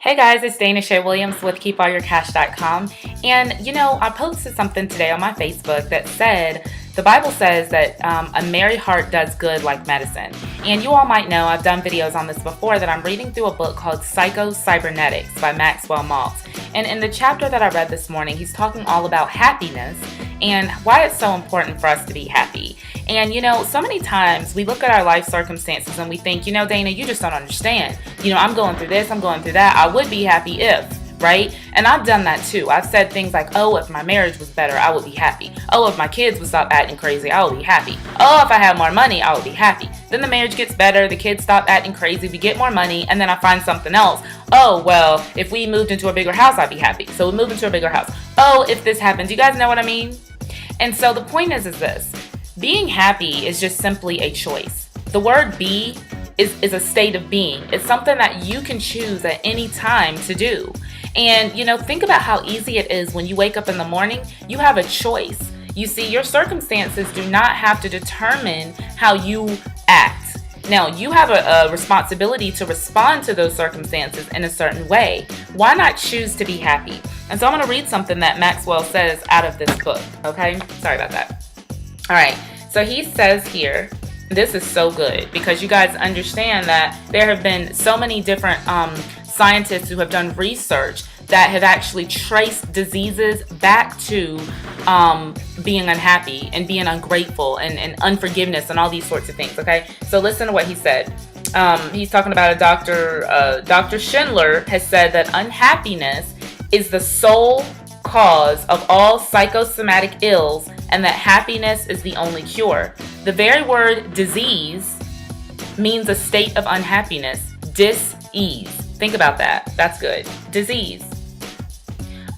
Hey guys, it's Dana Shea Williams with KeepAllYourCash.com. And I posted something today on my Facebook that said the Bible says that a merry heart does good like medicine. And you all might know I've done videos on this before that I'm reading through a book called Psycho-Cybernetics by Maxwell Maltz. And in the chapter that I read this morning, he's talking all about happiness and why it's so important for us to be happy. And so many times we look at our life circumstances and we think, Dana, you just don't understand. I'm going through this, I'm going through that. I would be happy if, right? And I've done that too. I've said things like, oh, if my marriage was better, I would be happy. Oh, if my kids would stop acting crazy, I would be happy. Oh, if I had more money, I would be happy. Then the marriage gets better, the kids stop acting crazy, we get more money, and then I find something else. Oh, well, if we moved into a bigger house, I'd be happy. So we move into a bigger house. Oh, if this happens, you guys know what I mean? And so the point is this. Being happy is just simply a choice. The word be is a state of being. It's something that you can choose at any time to do. And, think about how easy it is when you wake up in the morning. You have a choice. You see, your circumstances do not have to determine how you act. Now, you have a responsibility to respond to those circumstances in a certain way. Why not choose to be happy? And so I'm going to read something that Maxwell says out of this book, okay? Sorry about that. All right, so he says here, this is so good because you guys understand that there have been so many different scientists who have done research that have actually traced diseases back to being unhappy and being ungrateful and unforgiveness and all these sorts of things, okay? So listen to what he said. He's talking about a doctor, Dr. Schindler has said that unhappiness is the sole cause of all psychosomatic ills and that happiness is the only cure. The very word disease means a state of unhappiness, dis-ease. Think about that. That's good. Disease.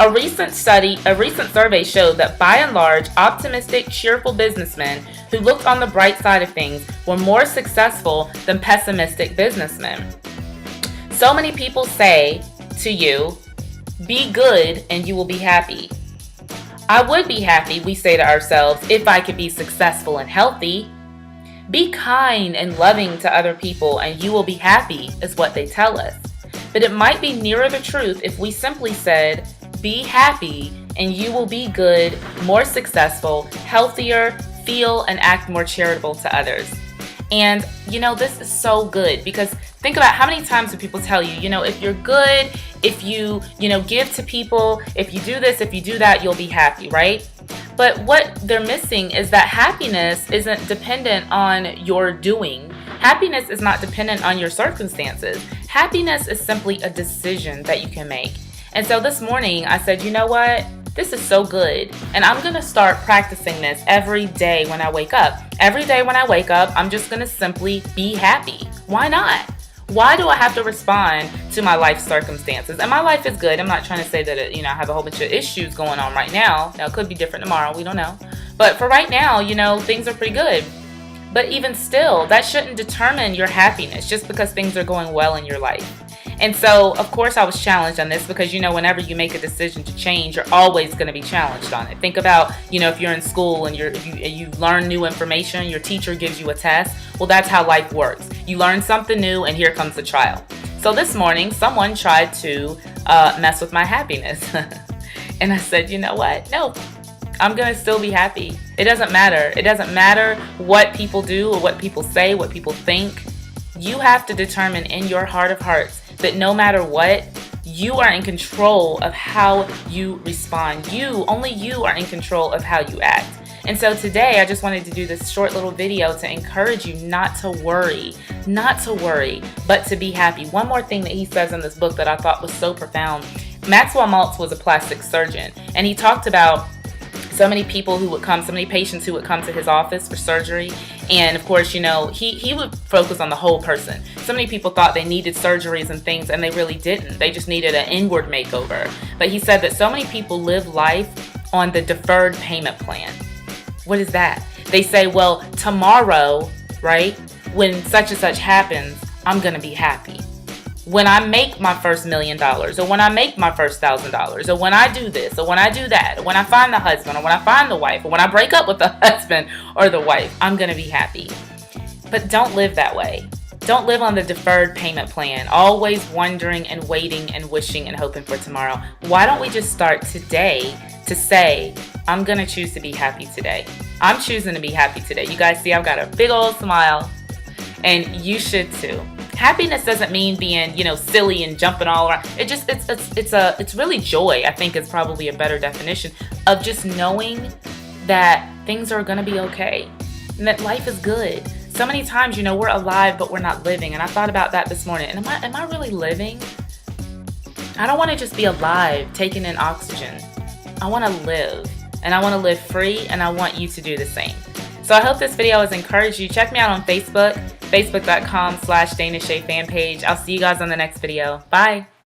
A recent survey showed that by and large, optimistic, cheerful businessmen who looked on the bright side of things were more successful than pessimistic businessmen. So many people say to you, be good and you will be happy. I would be happy, we say to ourselves, if I could be successful and healthy. Be kind and loving to other people and you will be happy, is what they tell us. But it might be nearer the truth if we simply said, be happy and you will be good, more successful, healthier, feel and act more charitable to others. And this is so good because think about how many times do people tell you, if you're good, if you, give to people, if you do this, if you do that, you'll be happy, right? But what they're missing is that happiness isn't dependent on your doing. Happiness is not dependent on your circumstances. Happiness is simply a decision that you can make. And so this morning I said, you know what? This is so good. And I'm going to start practicing this every day when I wake up. Every day when I wake up, I'm just going to simply be happy. Why not? Why do I have to respond to my life circumstances? And my life is good. I'm not trying to say that, I have a whole bunch of issues going on right now. Now, it could be different tomorrow. We don't know. But for right now, things are pretty good. But even still, that shouldn't determine your happiness just because things are going well in your life. And so, of course, I was challenged on this because, whenever you make a decision to change, you're always going to be challenged on it. Think about, if you're in school and you learn new information, your teacher gives you a test. Well, that's how life works. You learn something new and here comes the trial. So this morning, someone tried to mess with my happiness. And I said, you know what? No, I'm going to still be happy. It doesn't matter. It doesn't matter what people do or what people say, what people think. You have to determine in your heart of hearts that no matter what, you are in control of how you respond. Only you are in control of how you act. And so today I just wanted to do this short little video to encourage you not to worry, but to be happy. One more thing that he says in this book that I thought was so profound. Maxwell Maltz was a plastic surgeon, and he talked about so many patients who would come to his office for surgery. And of course, he would focus on the whole person. So many people thought they needed surgeries and things, and they really didn't. They just needed an inward makeover. But he said that so many people live life on the deferred payment plan. What is that? They say, well, tomorrow, right, when such and such happens, I'm going to be happy. When I make my first $1 million, or when I make my first $1,000, or when I do this, or when I do that, or when I find the husband, or when I find the wife, or when I break up with the husband or the wife, I'm going to be happy. But don't live that way. Don't live on the deferred payment plan, always wondering and waiting and wishing and hoping for tomorrow. Why don't we just start today to say, I'm going to choose to be happy today. I'm choosing to be happy today. You guys see, I've got a big old smile, and you should too. Happiness doesn't mean being, silly and jumping all around. It's really joy. I think is probably a better definition of just knowing that things are going to be okay and that life is good. So many times, we're alive, but we're not living. And I thought about that this morning. And am I really living? I don't want to just be alive, taking in oxygen. I want to live, and I want to live free, and I want you to do the same. So I hope this video has encouraged you. Check me out on Facebook, facebook.com/Dana Shea fan page. I'll see you guys on the next video. Bye.